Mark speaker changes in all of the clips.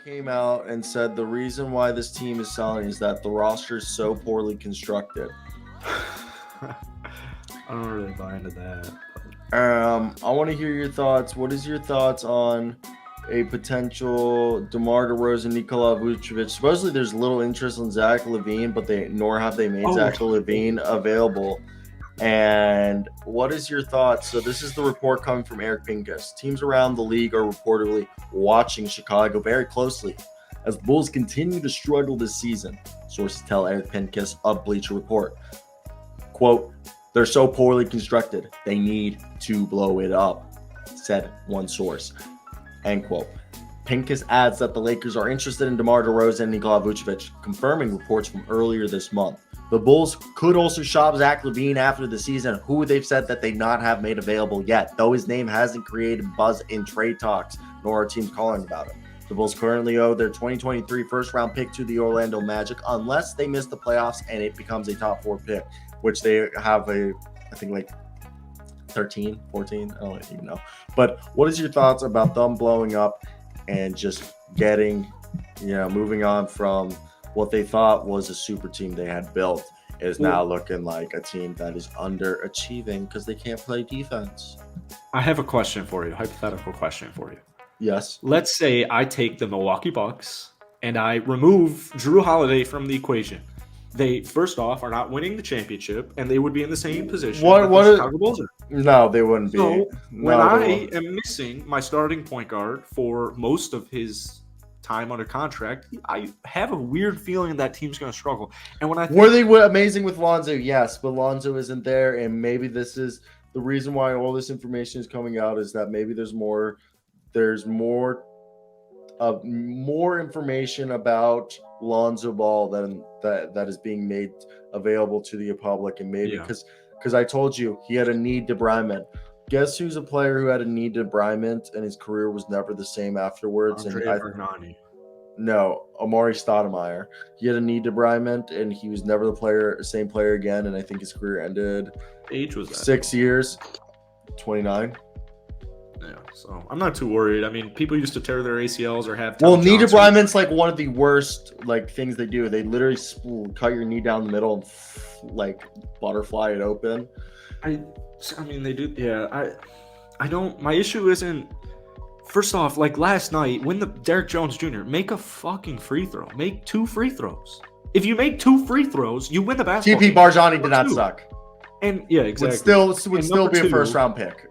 Speaker 1: came out and said the reason why this team is selling is that the roster is so poorly constructed.
Speaker 2: I don't really buy into that.
Speaker 1: I want to hear your thoughts. What is your thoughts on a potential DeMar DeRozan, Nikola Vucevic? Supposedly, there's little interest in Zach LaVine, but nor have they made Zach LaVine available. And what is your thoughts? So this is the report coming from Eric Pincus. Teams around the league are reportedly watching Chicago very closely as the Bulls continue to struggle this season. Sources tell Eric Pincus of Bleacher Report. Quote, "They're so poorly constructed, they need to blow it up," said one source. End quote. Pincus adds that the Lakers are interested in DeMar DeRozan and Nikola Vucevic, confirming reports from earlier this month. The Bulls could also shop Zach LaVine after the season, who they've said that they not have made available yet, though his name hasn't created buzz in trade talks, nor are teams calling about it. The Bulls currently owe their 2023 first-round pick to the Orlando Magic unless they miss the playoffs and it becomes a top 4 pick, which they have I think like 13, 14, I don't even know. But what is your thoughts about them blowing up and just getting, moving on from what they thought was a super team they had built is now looking like a team that is underachieving because they can't play defense?
Speaker 2: I have a question for you, hypothetical question for you.
Speaker 1: Yes.
Speaker 2: Let's say I take the Milwaukee Bucks and I remove Drew Holiday from the equation. They, first off, are not winning the championship, and they would be in the same position that the Chicago Bulls are.
Speaker 1: No, they wouldn't be.
Speaker 2: So when I am missing my starting point guard for most of his time under contract, I have a weird feeling that team's going to struggle. And when I think,
Speaker 1: were they amazing with Lonzo? Yes, but Lonzo isn't there, and maybe this is the reason why all this information is coming out is that maybe there's more information about Lonzo Ball that is being made available to the public, and maybe because I told you he had a knee debridement. Guess who's a player who had a knee debridement and his career was never the same afterwards? No, Amari Stoudemire. He had a knee debridement and he was never the same player again, and I think his career ended.
Speaker 2: Age was that?
Speaker 1: 6 years, 29.
Speaker 2: Yeah, so I'm not too worried. I mean, people used to tear their ACLs or have.
Speaker 1: Well, knee debridement's like one of the worst things they do. They literally cut your knee down the middle and butterfly it open.
Speaker 2: I mean, they do. Yeah, I don't. My issue isn't. First off, last night, when the Derek Jones Jr. make a fucking free throw, make 2 free throws. If you make 2 free throws, you win the basketball.
Speaker 1: TP Barjani did not suck.
Speaker 2: And yeah, exactly.
Speaker 1: Would still be a first round pick,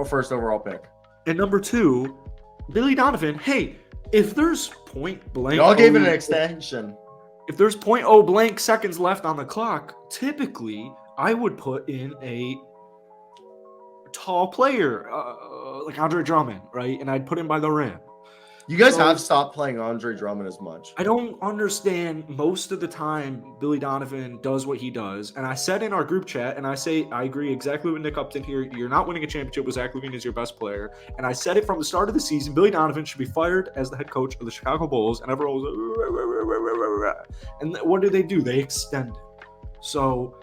Speaker 1: first overall pick.
Speaker 2: And number 2, Billy Donovan. Hey, if there's point blank,
Speaker 1: y'all gave it an extension.
Speaker 2: If there's 0.0 blank seconds left on the clock, typically I would put in a tall player like Andre Drummond, right? And I'd put him by the rim.
Speaker 1: You guys have stopped playing Andre Drummond as much.
Speaker 2: I don't understand. Most of the time, Billy Donovan does what he does. And I said in our group chat, and I say I agree exactly with Nick Upton here. You're not winning a championship with Zach LaVine as your best player. And I said it from the start of the season. Billy Donovan should be fired as the head coach of the Chicago Bulls. And everyone was like, and what do? They extend it. So,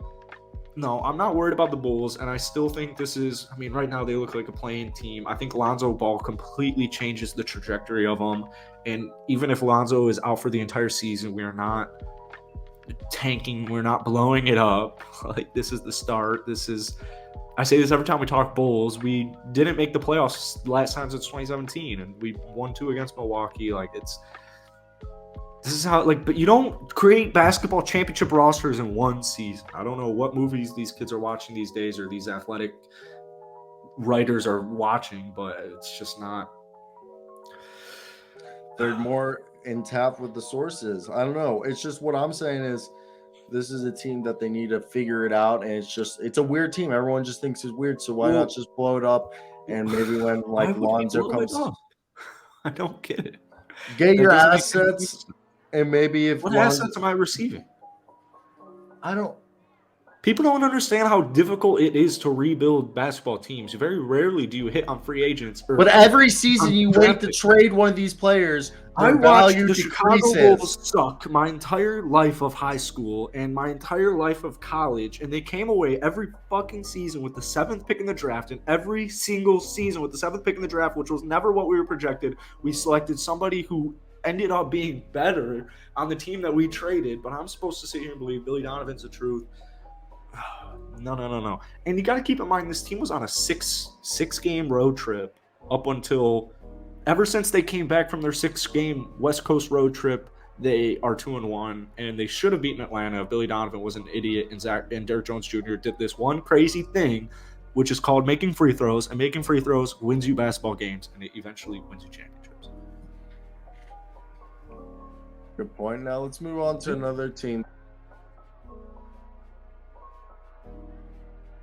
Speaker 2: no, I'm not worried about the Bulls, and I still think this is, I mean, right now they look like a playing team. I think Lonzo Ball completely changes the trajectory of them, and even if Lonzo is out for the entire season, we are not tanking, we're not blowing it up. This is the start. I say this every time we talk Bulls. We didn't make the playoffs last time since 2017, and we won 2 against Milwaukee. This is how, but you don't create basketball championship rosters in one season. I don't know what movies these kids are watching these days or these athletic writers are watching, but it's just not.
Speaker 1: They're more in tap with the sources. I don't know. It's just what I'm saying is this is a team that they need to figure it out, and it's a weird team. Everyone just thinks it's weird, so why not just blow it up? And maybe when Lonzo comes,
Speaker 2: I don't get it.
Speaker 1: Get your assets. And maybe if
Speaker 2: what assets am I receiving? People don't understand how difficult it is to rebuild basketball teams. Very rarely do you hit on free agents.
Speaker 1: But every season you wait to trade one of these players.
Speaker 2: I watched the Chicago Bulls suck my entire life of high school and my entire life of college, and they came away every fucking season with the 7th pick in the draft, and every single season with the 7th pick in the draft, which was never what we were projected, we selected somebody who ended up being better on the team that we traded. But I'm supposed to sit here and believe Billy Donovan's the truth. No. And you got to keep in mind, this team was on a six-game road trip up until ever since they came back from their 6-game West Coast road trip. They are 2-1, and they should have beaten Atlanta if Billy Donovan was an idiot and Derrick Jones Jr. did this one crazy thing, which is called making free throws, and making free throws wins you basketball games, and it eventually wins you championships.
Speaker 1: Good point. Now let's move on to another team